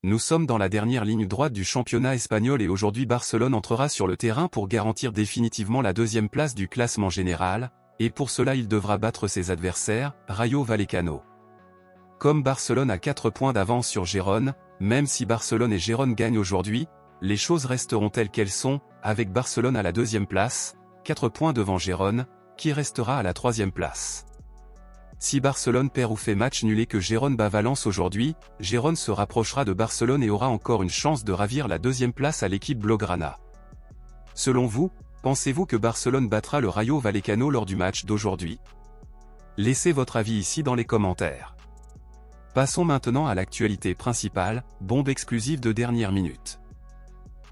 Nous sommes dans la dernière ligne droite du championnat espagnol et aujourd'hui Barcelone entrera sur le terrain pour garantir définitivement la deuxième place du classement général, et pour cela il devra battre ses adversaires, Rayo Vallecano. Comme Barcelone a 4 points d'avance sur Gérone, même si Barcelone et Gérone gagnent aujourd'hui, les choses resteront telles qu'elles sont, avec Barcelone à la deuxième place, 4 points devant Gérone, qui restera à la troisième place. Si Barcelone perd ou fait match nul et que Gérone bat Valence aujourd'hui, Gérone se rapprochera de Barcelone et aura encore une chance de ravir la deuxième place à l'équipe blaugrana. Selon vous, pensez-vous que Barcelone battra le Rayo Vallecano lors du match d'aujourd'hui? Laissez votre avis ici dans les commentaires. Passons maintenant à l'actualité principale, bombe exclusive de dernière minute.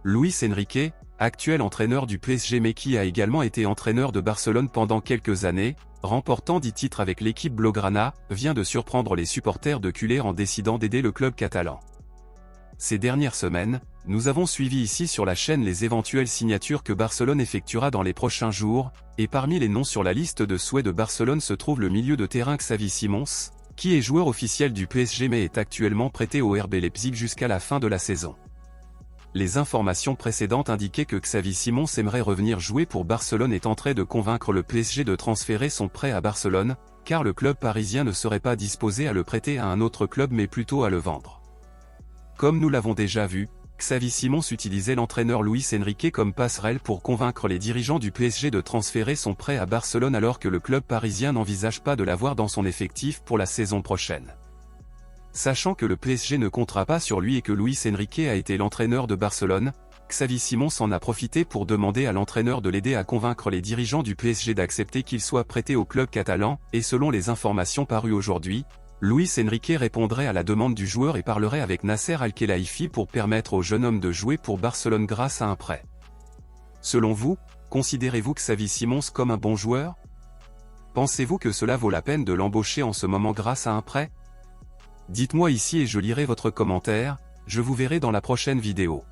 Luis Enrique, actuel entraîneur du PSG mais qui a également été entraîneur de Barcelone pendant quelques années, remportant 10 titres avec l'équipe blaugrana, vient de surprendre les supporters de culé en décidant d'aider le club catalan. Ces dernières semaines, nous avons suivi ici sur la chaîne les éventuelles signatures que Barcelone effectuera dans les prochains jours, et parmi les noms sur la liste de souhaits de Barcelone se trouve le milieu de terrain Xavi Simons, qui est joueur officiel du PSG mais est actuellement prêté au RB Leipzig jusqu'à la fin de la saison. Les informations précédentes indiquaient que Xavi Simons aimerait revenir jouer pour Barcelone et tenterait de convaincre le PSG de transférer son prêt à Barcelone, car le club parisien ne serait pas disposé à le prêter à un autre club mais plutôt à le vendre. Comme nous l'avons déjà vu, Xavi Simons utilisait l'entraîneur Luis Enrique comme passerelle pour convaincre les dirigeants du PSG de transférer son prêt à Barcelone alors que le club parisien n'envisage pas de l'avoir dans son effectif pour la saison prochaine. Sachant que le PSG ne comptera pas sur lui et que Luis Enrique a été l'entraîneur de Barcelone, Xavi Simons en a profité pour demander à l'entraîneur de l'aider à convaincre les dirigeants du PSG d'accepter qu'il soit prêté au club catalan, et selon les informations parues aujourd'hui, Luis Enrique répondrait à la demande du joueur et parlerait avec Nasser Al-Khelaifi pour permettre au jeune homme de jouer pour Barcelone grâce à un prêt. Selon vous, considérez-vous Xavi Simons comme un bon joueur? Pensez-vous que cela vaut la peine de l'embaucher en ce moment grâce à un prêt? Dites-moi ici et je lirai votre commentaire, je vous verrai dans la prochaine vidéo.